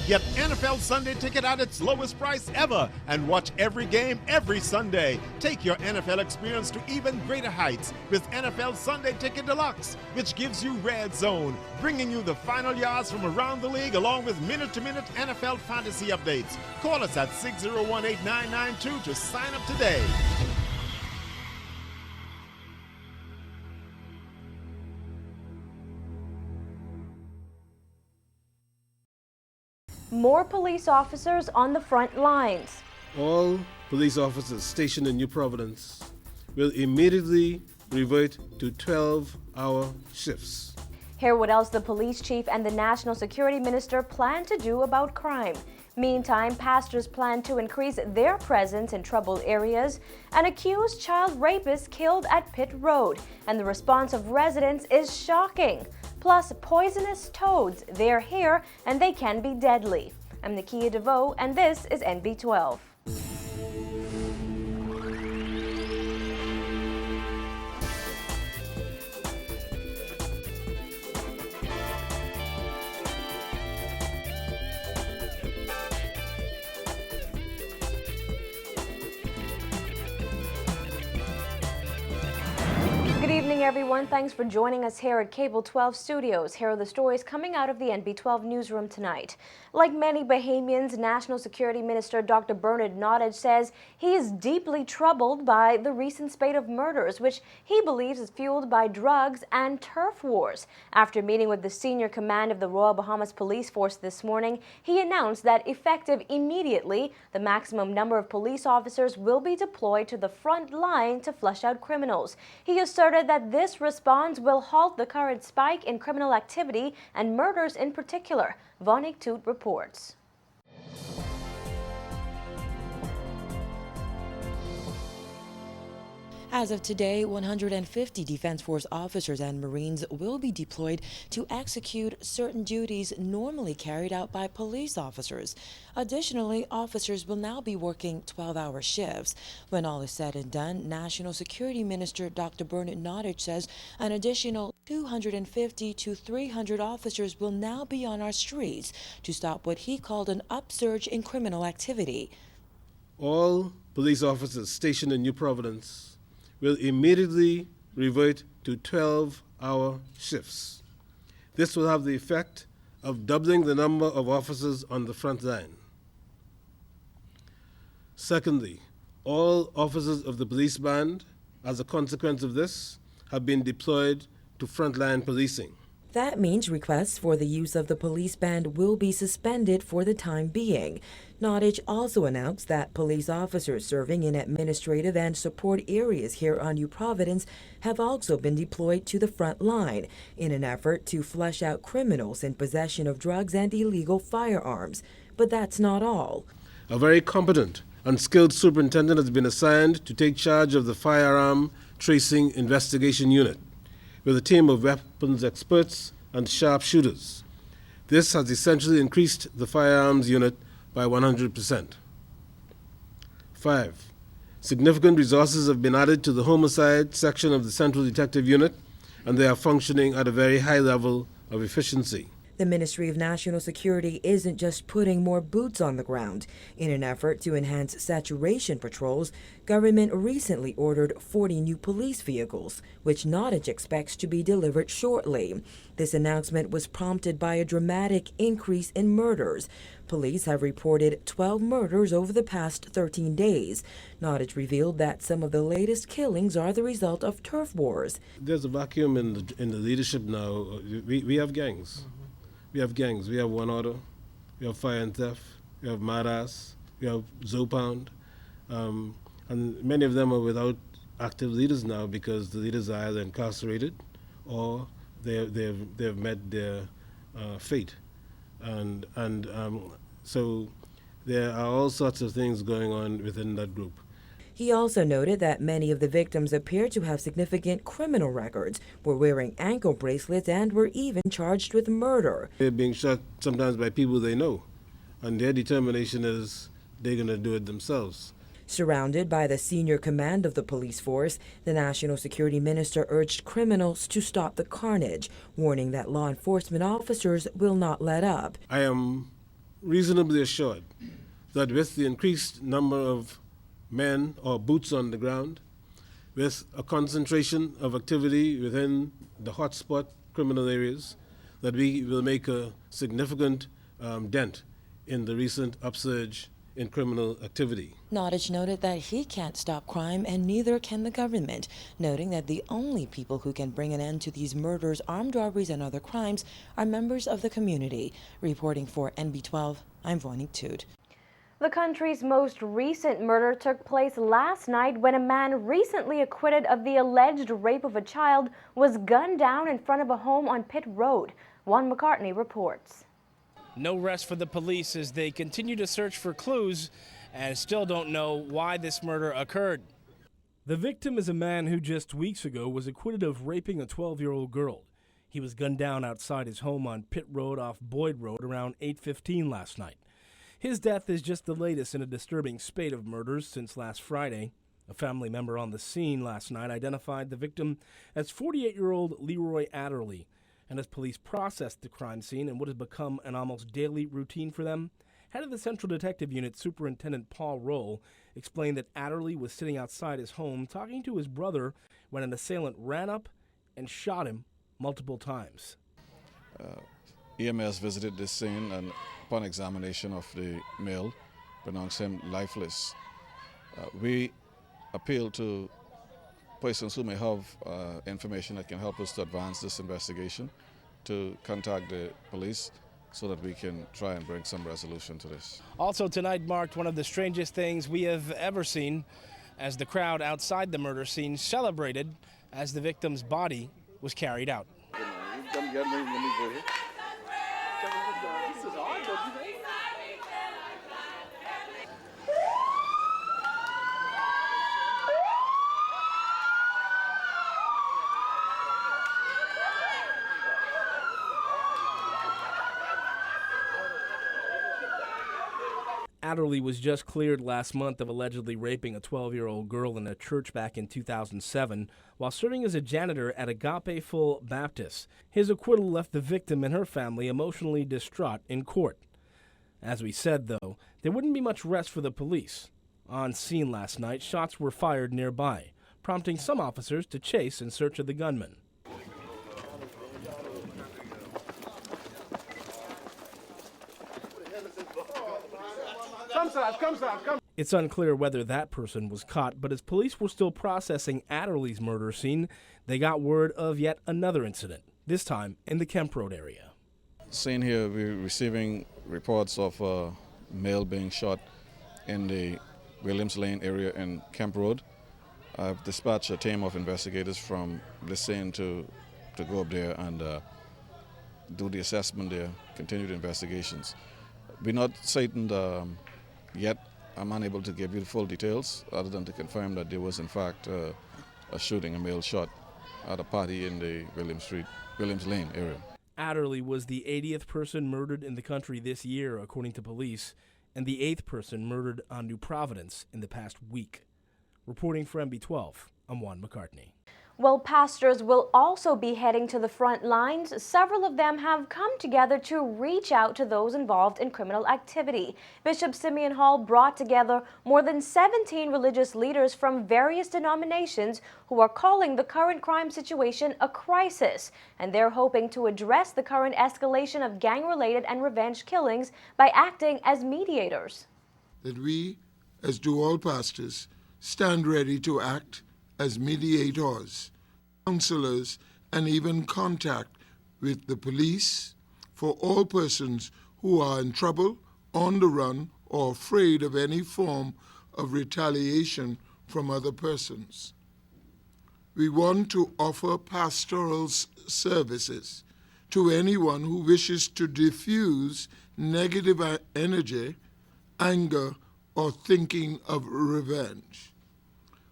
Get NFL Sunday Ticket at its lowest price ever and watch every game every Sunday. Take your NFL experience to even greater heights with NFL Sunday Ticket Deluxe, which gives you Red Zone, bringing you the final yards from around the league along with minute-to-minute NFL fantasy updates. Call us at 601-8992 to sign up today. More police officers on the front lines. All police officers stationed in New Providence will immediately revert to 12-hour shifts. Hear what else the police chief and the national security minister plan to do about crime. Meantime, pastors plan to increase their presence in troubled areas. An accused child rapist killed at Pitt Road, and the response of residents is shocking. Plus, poisonous toads, they're here and they can be deadly. I'm Nakia DeVoe, and this is NB12. Good evening, everyone. Thanks for joining us here at Cable 12 Studios. Here are the stories coming out of the NB12 newsroom tonight. Like many Bahamians, National Security Minister Dr. Bernard Nottage says he is deeply troubled by the recent spate of murders, which he believes is fueled by drugs and turf wars. After meeting with the senior command of the Royal Bahamas Police Force this morning, he announced that effective immediately, the maximum number of police officers will be deployed to the front line to flush out criminals. He asserted that this response will halt the current spike in criminal activity and murders in particular. Vonik Toot reports. As of today, 150 Defense Force officers and Marines will be deployed to execute certain duties normally carried out by police officers. Additionally, officers will now be working 12-hour shifts. When all is said and done, National Security Minister Dr. Bernard Nottage says an additional 250 to 300 officers will now be on our streets to stop what he called an upsurge in criminal activity. All police officers stationed in New Providence will immediately revert to 12-hour shifts. This will have the effect of doubling the number of officers on the front line. Secondly, all officers of the police band, as a consequence of this, have been deployed to frontline policing. That means requests for the use of the police band will be suspended for the time being. Nottage also announced that police officers serving in administrative and support areas here on New Providence have also been deployed to the front line in an effort to flush out criminals in possession of drugs and illegal firearms. But that's not all. A very competent and skilled superintendent has been assigned to take charge of the firearm tracing investigation unit with a team of weapons experts and sharpshooters. This has essentially increased the firearms unit by 100%. 5. Significant resources have been added to the homicide section of the Central Detective Unit, and they are functioning at a very high level of efficiency. The Ministry of National Security isn't just putting more boots on the ground. In an effort to enhance saturation patrols, government recently ordered 40 new police vehicles, which Nottage expects to be delivered shortly. This announcement was prompted by a dramatic increase in murders. Police have reported 12 murders over the past 13 days. Nottage revealed that some of the latest killings are the result of turf wars. There's a vacuum in the leadership now. We have gangs. We have gangs. We have One Order. We have Fire and Theft. We have Madass. We have Zopound. And many of them are without active leaders now because the leaders are either incarcerated or they've met their fate. And so there are all sorts of things going on within that group. He also noted that many of the victims appear to have significant criminal records, were wearing ankle bracelets, and were even charged with murder. They're being shot sometimes by people they know, and their determination is they're going to do it themselves. Surrounded by the senior command of the police force, the National Security Minister urged criminals to stop the carnage, warning that law enforcement officers will not let up. I am reasonably assured that with the increased number of men or boots on the ground, with a concentration of activity within the hotspot criminal areas, that we will make a significant dent in the recent upsurge in criminal activity. Nottage noted that he can't stop crime and neither can the government, noting that the only people who can bring an end to these murders, armed robberies, and other crimes are members of the community. Reporting for NB12, I'm Vonique Toot. The country's most recent murder took place last night when a man recently acquitted of the alleged rape of a child was gunned down in front of a home on Pitt Road. Juan McCartney reports. No rest for the police as they continue to search for clues and still don't know why this murder occurred. The victim is a man who just weeks ago was acquitted of raping a 12-year-old girl. He was gunned down outside his home on Pitt Road off Boyd Road around 8:15 last night. His death is just the latest in a disturbing spate of murders since last Friday. A family member on the scene last night identified the victim as 48-year-old Leroy Adderley. And as police processed the crime scene and what has become an almost daily routine for them, head of the Central Detective Unit, Superintendent Paul Roll, explained that Adderley was sitting outside his home talking to his brother when an assailant ran up and shot him multiple times. EMS visited this scene and upon examination of the male, pronounced him lifeless. We appeal to persons who may have information that can help us to advance this investigation to contact the police so that we can try and bring some resolution to this. Also tonight marked one of the strangest things we have ever seen as the crowd outside the murder scene celebrated as the victim's body was carried out. Adderley was just cleared last month of allegedly raping a 12-year-old girl in a church back in 2007 while serving as a janitor at Agape Full Baptist. His acquittal left the victim and her family emotionally distraught in court. As we said, though, there wouldn't be much rest for the police. On scene last night, shots were fired nearby, prompting some officers to chase in search of the gunman. It's unclear whether that person was caught, but as police were still processing Adderley's murder scene, they got word of yet another incident, this time in the Kemp Road area. Scene here, we're receiving reports of a male being shot in the Williams Lane area in Kemp Road. I've dispatched a team of investigators from the scene to go up there and do the assessment there, continue the investigations. We're not certain yet. I'm unable to give you the full details other than to confirm that there was in fact a shooting, a male shot at a party in the Williams Lane area. Adderley was the 80th person murdered in the country this year, according to police, and the 8th person murdered on New Providence in the past week. Reporting for MB12, I'm Juan McCartney. Well, pastors will also be heading to the front lines. Several of them have come together to reach out to those involved in criminal activity. Bishop Simeon Hall brought together more than 17 religious leaders from various denominations who are calling the current crime situation a crisis. And they're hoping to address the current escalation of gang-related and revenge killings by acting as mediators. That we, as do all pastors, stand ready to act as mediators, counselors, and even contact with the police for all persons who are in trouble, on the run, or afraid of any form of retaliation from other persons. We want to offer pastoral services to anyone who wishes to diffuse negative energy, anger, or thinking of revenge.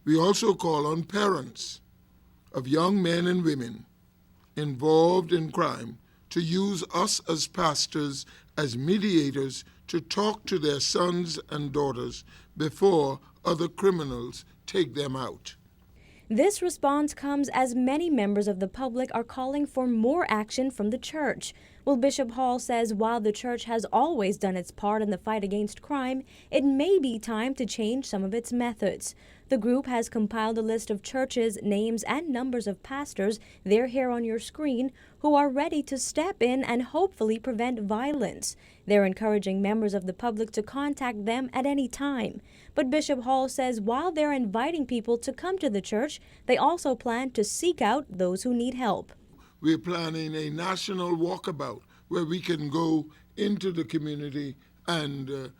We also call on parents of young men and women involved in crime to use us as pastors as mediators to talk to their sons and daughters before other criminals take them out. This response comes as many members of the public are calling for more action from the church. Well, Bishop Hall says while the church has always done its part in the fight against crime, it may be time to change some of its methods. The group has compiled a list of churches, names, and numbers of pastors, they're here on your screen, who are ready to step in and hopefully prevent violence. They're encouraging members of the public to contact them at any time. But Bishop Hall says while they're inviting people to come to the church, they also plan to seek out those who need help. We're planning a national walkabout where we can go into the community and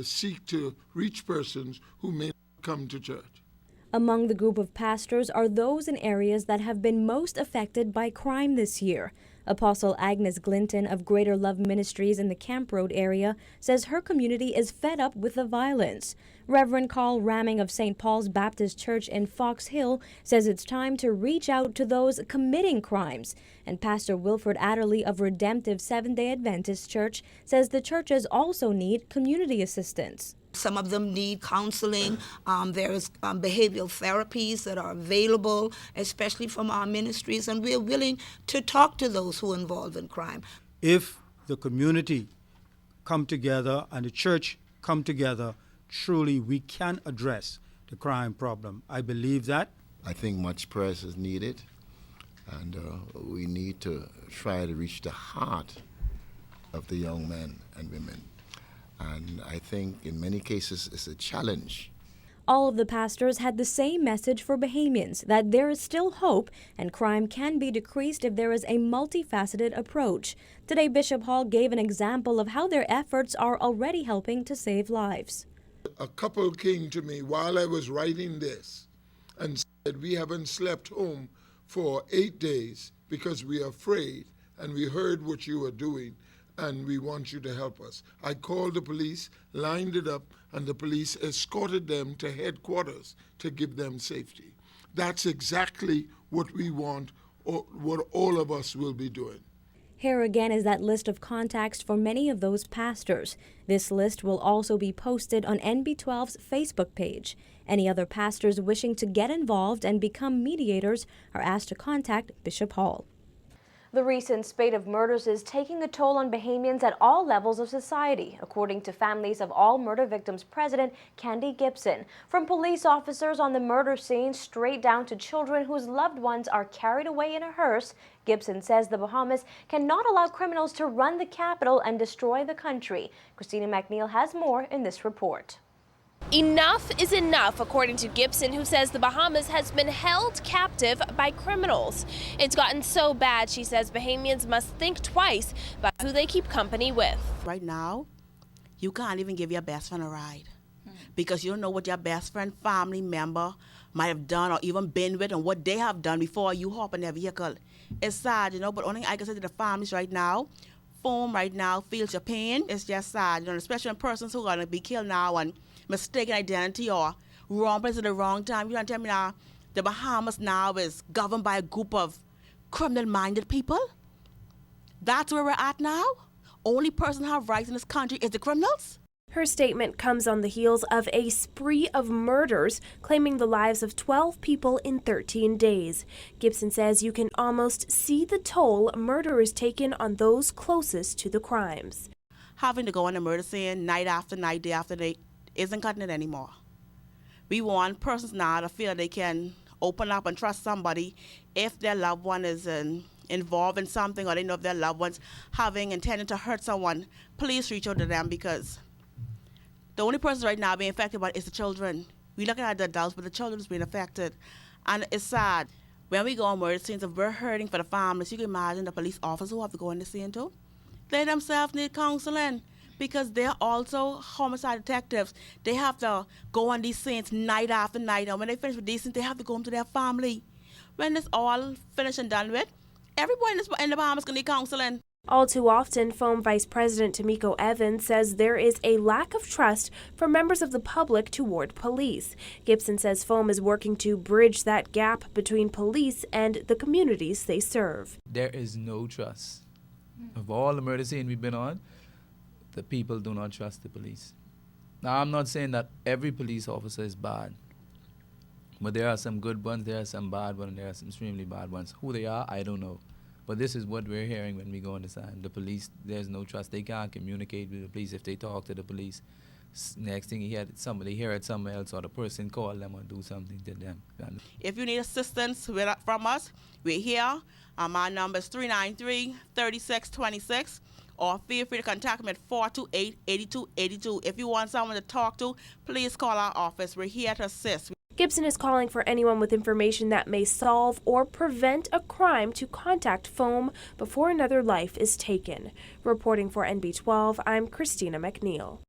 seek to reach persons who may not come to church. Among the group of pastors are those in areas that have been most affected by crime this year. Apostle Agnes Glinton of Greater Love Ministries in the Camp Road area says her community is fed up with the violence. Reverend Carl Ramming of St. Paul's Baptist Church in Fox Hill says it's time to reach out to those committing crimes. And Pastor Wilford Adderley of Redemptive Seventh-day Adventist Church says the churches also need community assistance. Some of them need counseling. There's behavioral therapies that are available, especially from our ministries, and we're willing to talk to those who are involved in crime. If the community come together and the church come together, truly we can address the crime problem. I believe that. I think much prayers is needed, and we need to try to reach the heart of the young men and women. And I think in many cases it's a challenge. All of the pastors had the same message for Bahamians, that there is still hope and crime can be decreased if there is a multifaceted approach. Today, Bishop Hall gave an example of how their efforts are already helping to save lives. A couple came to me while I was writing this and said, "We haven't slept home for 8 days because we are afraid, and we heard what you were doing, and we want you to help us." I called the police, lined it up, and the police escorted them to headquarters to give them safety. That's exactly what we want, or what all of us will be doing. Here again is that list of contacts for many of those pastors. This list will also be posted on NB12's Facebook page. Any other pastors wishing to get involved and become mediators are asked to contact Bishop Hall. The recent spate of murders is taking a toll on Bahamians at all levels of society, according to Families of All Murder Victims President Candy Gibson. From police officers on the murder scene straight down to children whose loved ones are carried away in a hearse, Gibson says the Bahamas cannot allow criminals to run the capital and destroy the country. Christina McNeil has more in this report. Enough is enough, according to Gibson, who says the Bahamas has been held captive by criminals. It's gotten so bad, she says, Bahamians must think twice about who they keep company with. Right now, you can't even give your best friend a ride because you don't know what your best friend, family member might have done or even been with and what they have done before you hop in their vehicle. It's sad, but only I can say to the families right now, FOAM right now feels your pain. It's just sad, especially when persons who are going to be killed now and mistaken identity or wrong place at the wrong time. You don't tell me now the Bahamas now is governed by a group of criminal-minded people? That's where we're at now? Only person who have rights in this country is the criminals? Her statement comes on the heels of a spree of murders, claiming the lives of 12 people in 13 days. Gibson says you can almost see the toll murder is taken on those closest to the crimes. Having to go on a murder scene night after night, day after day, isn't cutting it anymore. We want persons now to feel they can open up and trust somebody if their loved one is involved in something or they know if their loved one's intended to hurt someone. Please reach out to them because the only person right now being affected by it is the children. We're looking at the adults, but the children is being affected. And it's sad. When we go on murder scenes, if we're hurting for the families, you can imagine the police officers who have to go in the scene too. They themselves need counseling, because they're also homicide detectives. They have to go on these scenes night after night, and when they finish with these scenes, they have to go home to their family. When it's all finished and done with, everyone in the Bahamas can need counseling. All too often, FOAM Vice President Tamiko Evans says there is a lack of trust from members of the public toward police. Gibson says FOAM is working to bridge that gap between police and the communities they serve. There is no trust. Of all the murder scenes we've been on, the people do not trust the police. Now, I'm not saying that every police officer is bad, but there are some good ones, there are some bad ones, and there are some extremely bad ones. Who they are, I don't know. But this is what we're hearing when we go on the sign. The police, there's no trust. They can't communicate with the police. If they talk to the police, next thing somebody hear it somewhere else, or the person call them or do something to them. If you need assistance from us, we're here. Our number is 393-3626, or feel free to contact me at 428-8282. If you want someone to talk to, please call our office. We're here to assist. Gibson is calling for anyone with information that may solve or prevent a crime to contact FOAM before another life is taken. Reporting for NB12, I'm Christina McNeil.